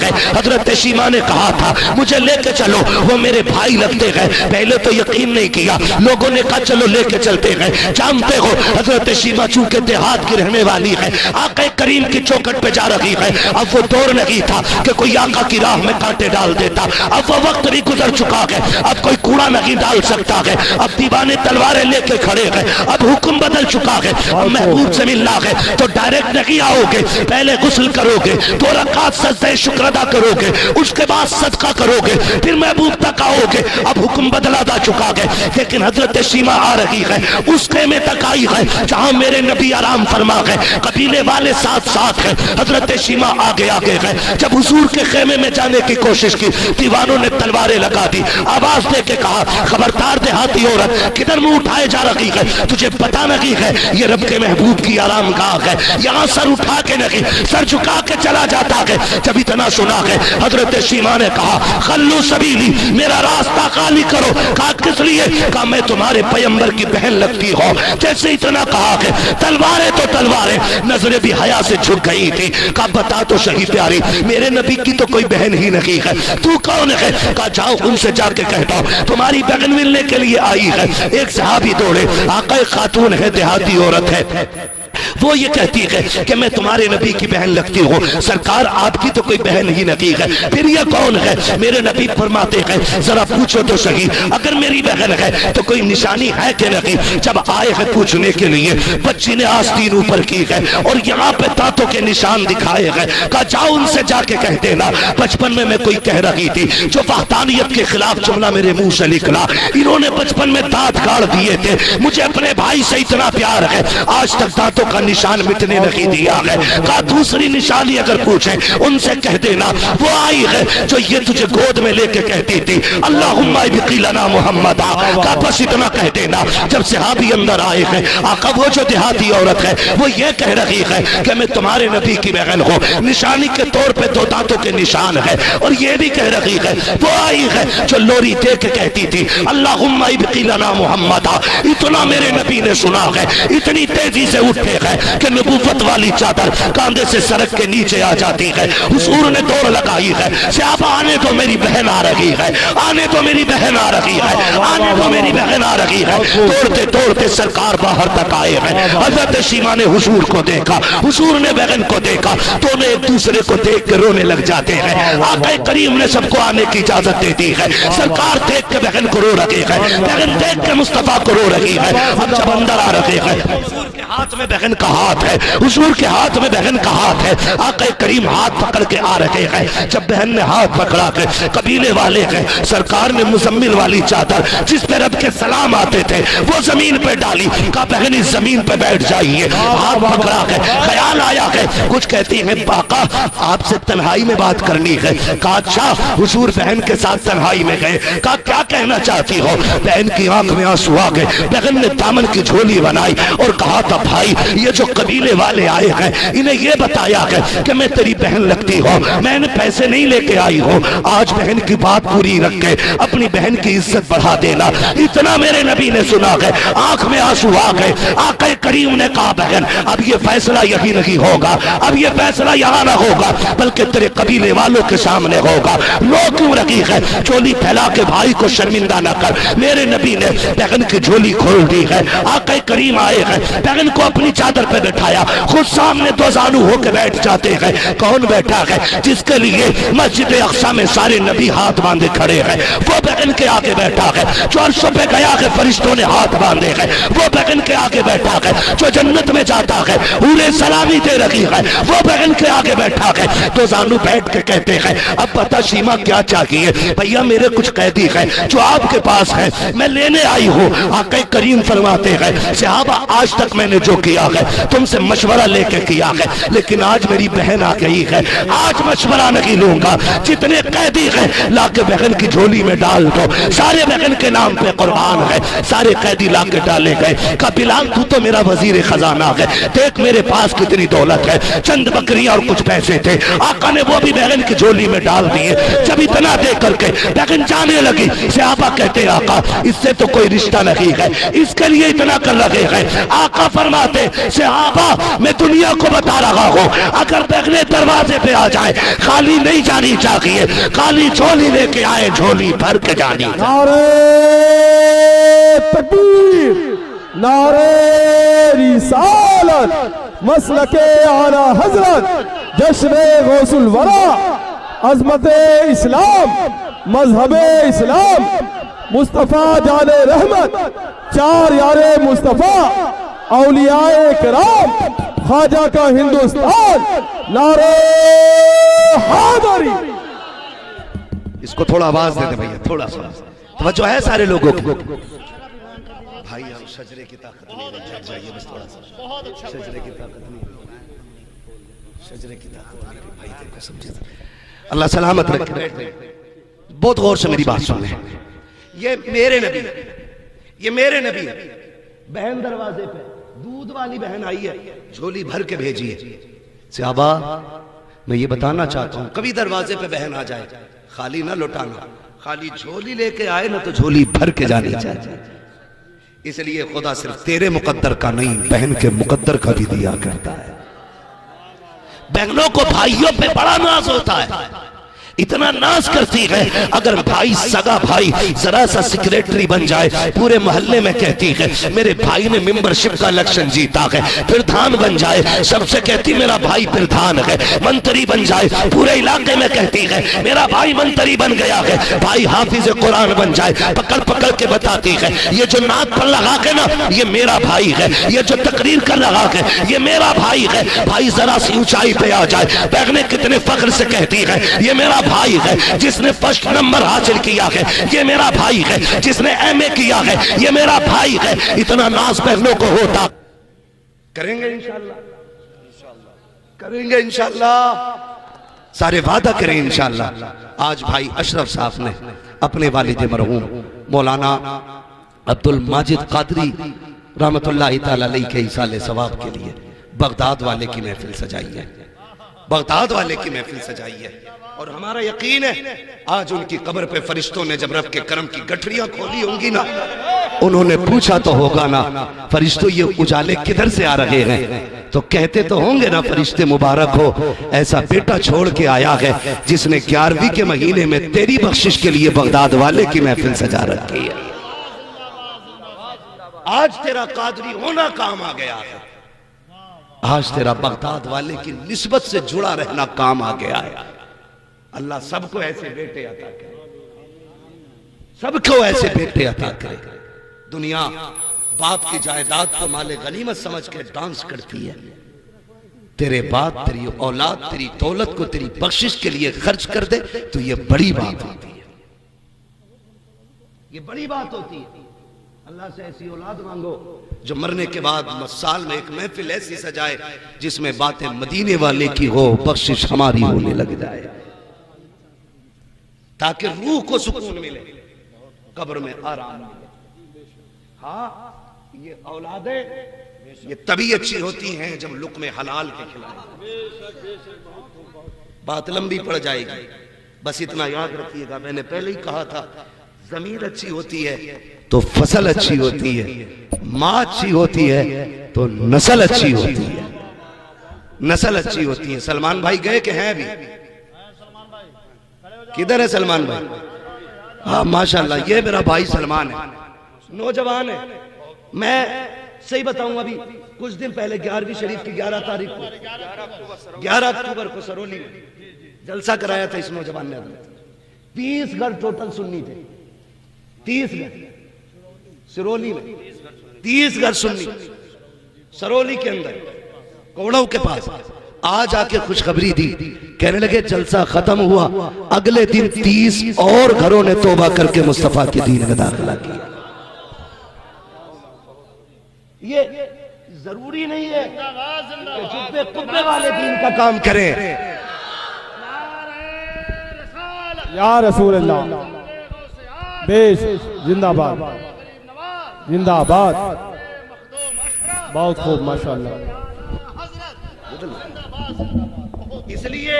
गए। हजरत शीमा ने कहा था मुझे लेके चलो, वो मेरे भाई लगते गए। पहले तो यकीन नहीं किया, लोगों ने कहा चलो लेके चलते गए। जानते हो हजरत शीमा चूंकि देहात की रहने वाली है, आका करीम की चौखट पे जा रही है। अब वो दौर नहीं था कि कोई आका की राह में कांटे डाल देता। अब वो वक्त भी गुजर चुका है, अब कोई कूड़ा नहीं डाल सकता है। अब दीवाने तलवारें लेके खड़े हैं, अब हुक्म बदल चुका है। अब महबूब से मिलना है तो डायरेक्ट नहीं आओगे, पहले गुस्ल करोगे, 2 रकात सजदे शुक्र अदा करोगे, उसके बाद सदका करोगे, फिर महबूब तक आओगे। अब हुक्म बदला जा चुका है। लेकिन हजरत शीमा आ रही है, उस खेमे तक आई है जहां मेरे नबी आराम फरमा है, कबीले वाले साथ साथ है। हजरत शीमा आगे आगे है। जब हुजूर के खेमे में जाने की कोशिश की, दीवानों ने तलवारें लगा दी, आवाज दे के कहा खबरदार देहाती औरत, किधर मुंह उठाए जा रही है, तुझे पता नहीं है ये रब के महबूब की आराम गाह है, यहाँ सर उठा के नहीं सर झुका के चला जाता है। जब इतना सुना है हजरत शीमा ने कहा खल्लू सबीली, मेरा रास्ता खाली करो। कहा किस लिए? कहा मैं तुम्हारे पैगंबर की बहन लगती हो। जैसे इतना कहा है तलवारें तो तलवारें, नजरें भी हया से झुक गई थी। कहा बता तो सही प्यारी, मेरे नबी की तो कोई बहन ही नहीं है, तू कौन है? कहा जाओ उनसे जाके कहता हूं तुम्हारी बहन मिलने के लिए आई है। एक सहाबी दौड़े, आका खातून है, देहाती औरत है, वो ये कहती है कि मैं तुम्हारे नबी की बहन लगती हूँ। सरकार आपकी तो कोई बहन ही नहीं है, फिर ये कौन है? मेरे नबी फरमाते हैं जरा पूछो तो सही, अगर मेरी बहन है तो कोई निशानी है कि नहीं? जब आए हैं पूछने के लिए, बच्ची ने आस्तीन ऊपर की है और यहाँ पे दांतों के निशान दिखाए हैं। कहा जाओ उनसे जाके कह देना बचपन में मैं कोई कह रही थी जो वहदानियत के खिलाफ जुमला मेरे मुंह से निकला, इन्होंने बचपन में दांत गाड़ दिए थे, मुझे अपने भाई से इतना प्यार है, आज तक दांतों का निशान मिटने नहीं दिया है। कहा दूसरी निशानी अगर पूछे उनसे कह देना वो आई है जो ये तुझे गोद में लेके कहती थी अल्लाहुम्मा बिकिलना मुहम्मद। का बस इतना कह देना। जब सहाबी अंदर आए हैं, आका वो जो देहाती औरत है वो ये कह रही है कि मैं तुम्हारे नबी की बहन हूँ, निशानी के तौर पे 2 दांतों के निशान है, और ये भी कह रही है वो आई है जो लोरी दे के कहती थी अल्लाहुम्मा बिकिलना मुहम्मद। इतना मेरे नबी ने सुना है, इतनी तेजी से उठे है कि नबूवत वाली चादर कांधे से सड़क के नीचे आ जाती है। हुजूर ने दौड़ लगाई है, सहाबा आने तो मेरी बहन आ रही है, आने तो मेरी बहन आ रही है, आने तो मेरी बहन आ रही है। दौड़ते दौड़ते सरकार बाहर तक आए हैं। हजरत शीमा ने हुजूर को देखा, हुजूर ने बहन को देखा, दोनों एक दूसरे को देख के रोने लग जाते हैं। आका करीम ने सबको आने की इजाजत दे दी है। सरकार देख के बहन को रो रही है, बहन देख के मुस्तफा को रो रही है। अब जब अंदर आ रहे हैं, हुजूर के हाथ में बहन का हाथ है, हुजूर के हाथ में बहन का हाथ है। आका करीम हाथ पकड़ के आ रहे हैं। जब बहन ने हाथ पकड़ा के, कबीले वाले हैं, सरकार ने मुजम्मिल वाली चादर जिस पे रब के सलाम आते थे वो जमीन पे डाली। कहा बहन इस जमीन पे बैठ जाइए। हाथ पकड़ा है, ख्याल आया है, कुछ कहती है आका आपसे तन्हाई में बात करनी है। कहा अच्छा। हुजूर बहन के साथ तन्हाई में गए। कहा क्या कहना चाहती हो? बहन की आंख में आंसू आ गए। बहन ने दामन की झोली बनाई और कहा था भाई ये जो कबीले वाले आए हैं इन्हें ये बताया है कि मैं तेरी बहन लगती हूँ, मैंने पैसे नहीं लेके आई हूँ, आज बहन की बात पूरी रख के अपनी बहन की इज्जत बढ़ा देना। इतना मेरे नबी ने सुना है, आंख में आंसू आ गए। आका करीम ने कहा बहन अब ये फैसला यही नहीं होगा, अब ये फैसला यहाँ ना होगा बल्कि तेरे कबीले वालों के सामने होगा। रो क्यों रही है? चोली फैला के भाई को शर्मिंदा न कर। मेरे नबी ने बहन की झोली खोल दी है। आका करीम आए हैं, बहन को अपनी चादर पे बैठाया, खुद सामने 2 जानू होकर बैठ जाते हैं। कौन बैठा है? जिसके लिए मस्जिद अक्सा में सारे नबी हाथ बांधे खड़े हैं, वो बहन के आगे बैठा है। जो अर्शों पे गया है फरिश्तों ने हाथ बांधे हैं, वो बहन के आगे बैठा है। जो जन्नत में जाता है उन्हें सलामी दे रही है, वो बहन के आगे बैठा है। 2 जानू बैठ के कहते हैं अब पता शीमा क्या चाहिए? भैया मेरे कुछ कैदी है जो आपके पास है, मैं लेने आई हूँ। आका करीम फरमाते हैं सहाबा आज तक मैंने जो किया है तुमसे मशवरा लेके किया है, लेकिन आज मेरी बहन आ गई है, आज मशवरा नहीं लूंगा। जितने कैदी हैं लाके बहन की झोली में डाल दो, सारे बहन के नाम पे कुर्बान है। सारे कैदी लाके डाले गए। का बिलाल तू तो मेरा वजीर खजाना है, देख मेरे पास कितनी दौलत है, चंद बकरियां और कुछ पैसे थे। आका ने वो भी बहन की झोली में डाल दिए। जब इतना दे करके बहन जाने लगी, सहाबा कहते आका इससे तो कोई रिश्ता नहीं है, इसके लिए इतना कर रहे हैं। आका फरमाते सहाबा मैं दुनिया को बता रहा हूँ, अगर बगने दरवाजे पे आ जाए खाली नहीं जानी चाहिए, खाली झोली लेके आए, झोली भर के जानी। नारे तकबीर, नारे रिसालत, मसलके आला हजरत, जश्न गौसुल वरा, अजमत इस्लाम, मजहब इस्लाम, मुस्तफा जाने रहमत, चार यारे मुस्तफा, औलियाए किराम, ख्वाजा का हिंदुस्तान, नारे हैदरी। इसको थोड़ा आवाज दे दे भैया, थोड़ा सा तवज्जो है सारे लोगों की। भाई हम शजरे की ताकत नहीं रख जाइए, बस थोड़ा सा शजरे की ताकत नहीं, शजरे की ताकत नहीं भाई, देखो समझिए, अल्लाह सलामत रखे। बहुत गौर से मेरी बात सुने, ये मेरे नबी, ये मेरे नबी है। बहन दरवाजे पे दूध वाली बहन आई है, झोली भर के भेजी है। सहाबा मैं ये बताना चाहता हूँ, कभी दरवाजे पे बहन आ जाए खाली ना लौटाना, खाली झोली लेके आए ना तो झोली भर के जानी चाहिए। इसलिए खुदा सिर्फ तेरे मुकद्दर का नहीं, बहन के मुकद्दर का भी दिया करता है। बहनों को भाइयों पे बड़ा नाज होता है, इतना नाज करती है, अगर भाई सगा भाई जरा सा सेक्रेटरी बन जाए पूरे मोहल्ले में कहती है मेरे भाई ने मेंबरशिप का इलेक्शन जीता है, प्रधान बन जाए सबसे कहती मेरा भाई प्रधान है, मंत्री बन जाए पूरे इलाके में कहती है मेरा भाई मंत्री बन गया है, भाई हाफिज कुरान बन जाए पकड़ पकड़ के बताती है ये जो नाक पर लगा के ना ये मेरा भाई है, ये जो तकरीर कर लगा के ये मेरा भाई है। भाई जरा सी ऊंचाई पे आ जाए, बहने कितने फख्र से कहती है ये मेरा भाई है जिसने फर्स्ट नंबर हासिल किया है, ये मेरा भाई है जिसने एमए किया है, ये मेरा भाई है। इतना नाज बहनों को होता। करेंगे इंशाल्लाह, करेंगे इंशाल्लाह, सारे वादा करें इंशाल्लाह। आज भाई अशरफ साहब ने अपने वालिद मरहूम मौलाना अब्दुल माजिद कादरी रहमतुल्लाह तआला अलैहि के इसाले सवाब के लिए बगदाद वाले की महफिल सजाई है, बगदाद वाले की महफिल सजाई है। और हमारा यकीन है आज उनकी कब्र पे फरिश्तों ने जब रब के करम की गठरियां खोली होंगी ना, उन्होंने पूछा तो होगा ना फरिश्तों ये उजाले किधर से आ रहे हैं, तो कहते तो होंगे ना फरिश्ते मुबारक हो ऐसा बेटा छोड़ के आया है जिसने 11वीं के महीने में तेरी बख्शिश के लिए बगदाद वाले की महफिल सजा रखी है। आज तेरा कादरी होना काम आ गया है, आज तेरा बगदाद वाले की निस्बत से जुड़ा रहना काम आ गया है। अल्लाह सबको ऐसे बेटे अता करे, सबको ऐसे बेटे अता करे। दुनिया बाप की जायदाद को माले गनीमत समझ के डांस करती है, तेरे बाप तेरी औलाद तेरी दौलत को तेरी बख्शिश के लिए खर्च कर दे तो ये बड़ी बात होती है, ये बड़ी बात होती है। अल्लाह से ऐसी औलाद मांगो जो मरने के बाद साल में एक महफिल ऐसी सजाए जिसमें बातें मदीने वाले की हो, बख्शिश हमारी होने लग जाए, ताकि रूह को सुकून मिले, कब्र में आराम मिले। हाँ ये औलादें ये तभी अच्छी होती हैं जब लुक़्मे हलाल के खिलाए। बात लंबी पड़ जाएगी, बस इतना याद रखिएगा, मैंने पहले ही कहा था जमीन अच्छी होती है तो फसल अच्छी होती है, माँ अच्छी होती है तो नस्ल अच्छी होती है, नस्ल अच्छी होती है। सलमान भाई गए कि हैं अभी? किधर है सलमान भाई? हाँ माशाल्लाह, ये मेरा भाई सलमान है, नौजवान है। मैं सही बताऊं अभी कुछ दिन पहले 11वीं शरीफ की 11 तारीख को 11 अक्टूबर को सरोली में जलसा कराया था इस नौजवान ने। 30 घर टोटल सुन्नी थे, 30 घर सिरोली में, 30 घर सुन्नी सरोली के अंदर कोड़ों के पास। आज आके खुशखबरी दी, कहने लगे जलसा खत्म हुआ, अगले दिन 30 और घरों ने तौबा करके मुस्तफा के दीन में दाखिला किया। ये जरूरी नहीं है जुब्बे कुब्बे वाले दीन का काम करें। या रसूल अल्लाह, बेश जिंदाबाद जिंदाबाद, बहुत खूब माशाअल्लाह। इसलिए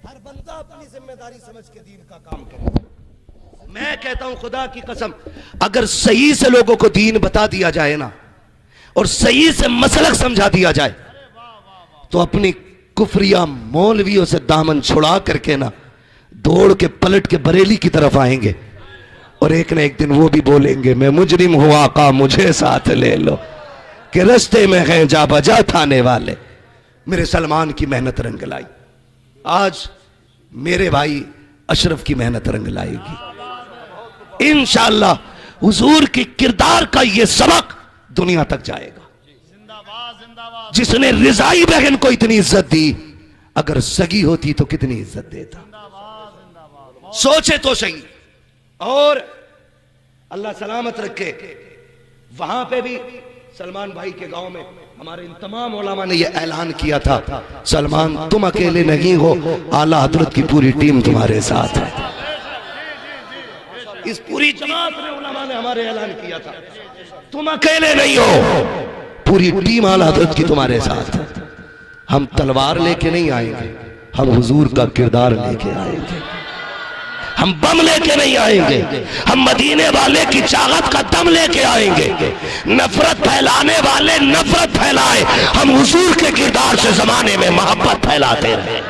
हर बंदा अपनी जिम्मेदारी समझ के दीन का काम करे। मैं कहता हूं खुदा की कसम, अगर सही से लोगों को दीन बता दिया जाए ना, और सही से मसलक समझा दिया जाए तो अपनी कुफरिया मौलवियों से दामन छुड़ा करके ना दौड़ के पलट के बरेली की तरफ आएंगे और एक ना एक दिन वो भी बोलेंगे मैं मुजरिम हूं आका मुझे साथ ले लो, कि रस्ते में हैं जा बजा थाने वाले। मेरे सलमान की मेहनत रंग लाई, आज मेरे भाई अशरफ की मेहनत रंग लाएगी इंशाअल्लाह। हुजूर की किरदार का ये सबक दुनिया तक जाएगा। जिसने रिजाई बहन को इतनी इज्जत दी, अगर सगी होती तो कितनी इज्जत देता, सोचे तो सही। और अल्लाह सलामत रखे, वहां पे भी सलमान भाई के गांव में हमारे इन तमाम उलमा ने यह ऐलान किया था, सलमान तुम अकेले नहीं हो, आला हजरत की पूरी टीम तुम्हारे साथ है। इस पूरी जमात ने उलमा ने हमारे ऐलान किया था, तुम अकेले नहीं हो, पूरी टीम आला हजरत की तुम्हारे साथ है। हम तलवार लेके नहीं आएंगे, हम हुजूर का किरदार लेके आएंगे। हम बम लेके नहीं आएंगे, हम मदीने वाले की चाहत का दम लेके आएंगे। नफरत फैलाने वाले नफरत फैलाए, हम हुजूर के किरदार से जमाने में मोहब्बत फैलाते रहे।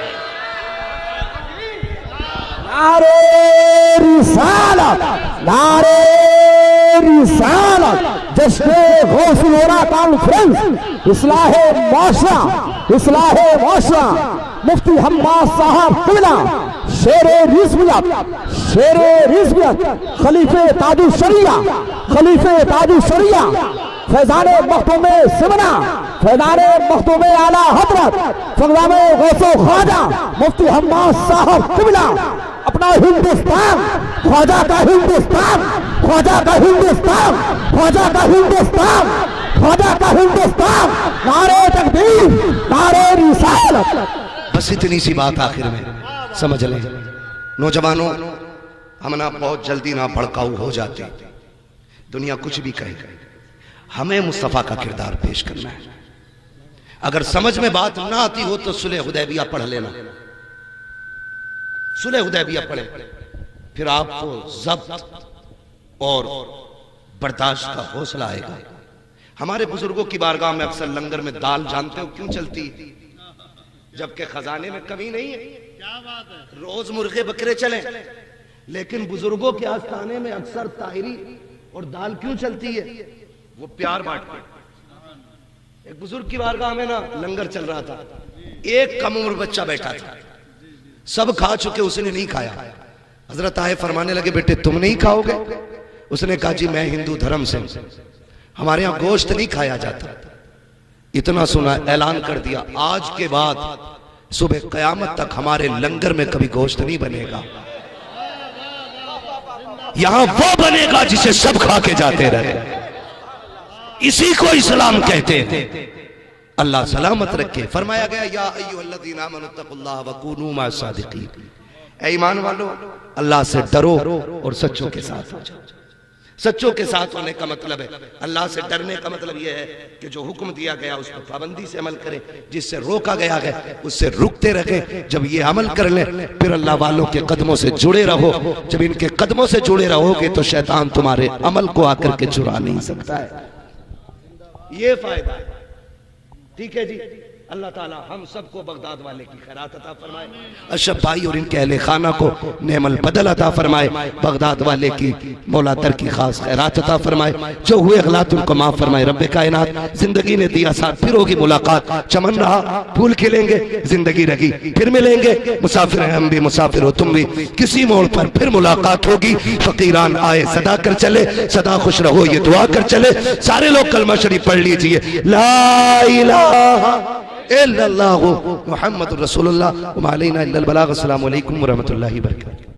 नारे रिसालत, नारे रिसालत, जश्न गौसुल वरा कॉन्फ्रेंस, इस्लाहे माशरा, इस्लाहे माशरा, मुफ्ती हम्माद साहब किबला, शेरे रिज़वियत, शेरे रिज़वियत, खलीफे ताजु शरिया, खलीफे ताजु शरिया, फैजाने मखदूमे सिमना, फैजाने मखदूमे आला हजरत, फगदामे गौसो ख्वाजा, मुफ्ती हम्माद साहब किबला, अपना हिंदुस्तान, ख्वाजा का हिंदुस्तान, ख्वाजा का हिंदुस्तान, ख्वाजा का हिंदुस्तान, ख्वाजा का हिंदुस्तान, नारे तकबीर, नारे रिसालत। बस इतनी सी बात आखिर में समझ लें नौजवानों, हम ना बहुत जल्दी ना भड़काऊ हो जाते, दुनिया कुछ भी कहे, हमें मुस्तफा का किरदार पेश करना है। अगर समझ में बात ना आती हो तो सुलह हुदैबिया पढ़ लेना, सुलह हुदैबिया पढ़े, फिर आपको ज़ब्त और बर्दाश्त का हौसला आएगा। हमारे बुजुर्गों की बारगाह में अक्सर लंगर में दाल जानते हो क्यों चलती, जबकि खजाने में कमी नहीं है। क्या बात है, रोज मुर्गे बकरे चले, लेकिन बुजुर्गों के आस्थाने में अक्सर ताहिरी और दाल क्यों चलती है, वो प्यार बांटते। एक बुजुर्ग की बारगाह में ना लंगर चल रहा था, एक कम उम्र बच्चा बैठा था, सब खा चुके, उसने नहीं खाया। हजरत आए फरमाने लगे बेटे तुम नहीं खाओगे? उसने कहा जी मैं हिंदू धर्म से, हमारे यहाँ गोश्त नहीं खाया जाता। इतना सुना, ऐलान कर दिया आज के बाद सुबह कयामत तक हमारे लंगर में कभी गोश्त नहीं बनेगा, यहां वो बनेगा जिसे सब खा के जाते रहे। इसी को इस्लाम कहते हैं। अल्लाह सलामत रखे। फरमाया गया या अय्युहल्लज़ीना आमनुत्तकुल्लाह वकूनू मअस-सादिकीन, ऐ ईमान वालों अल्लाह से डरो और सच्चों के साथ हो जाओ। सच्चों के साथ होने का मतलब है, अल्लाह से डरने का मतलब यह है कि जो हुक्म दिया गया उस पर पाबंदी से अमल करें, जिससे रोका गया है उससे रुकते रहें। जब ये अमल कर लें फिर अल्लाह वालों के कदमों से जुड़े रहो। जब इनके कदमों से जुड़े रहोगे तो शैतान तुम्हारे अमल को आकर के चुरा नहीं सकता है। ये फायदा है। ठीक है जी, अल्लाह ताला हम सबको बगदाद वाले की खैरात अता फरमाए, अशरफ भाई और इनके अहले खाना को नेमल बदल अता फरमाए, बगदाद वाले की मौला दर की खास खैरात अता फरमाए, जो हुए गलत उनको माफ फरमाए। रब्बे कायनात जिंदगी ने दिया साथ, फिर होगी मुलाकात, चमन रहा फूल खिलेंगे, जिंदगी रही फिर मिलेंगे। मुसाफिर हैं हम भी, मुसाफिर हो तुम भी, किसी मोड़ पर फिर मुलाकात होगी। फकीरान आए सदा कर चले, सदा खुश रहो ये दुआ कर चले। सारे लोग कलमा शरीफ पढ़ लीजिए, ला इलाहा इल्लल्लाहु मुहम्मदुर रसूलुल्लाह व मा अलैना इल्लल बलाग। अस्सलामु अलैकुम व रहमतुल्लाहि व बरकातहू।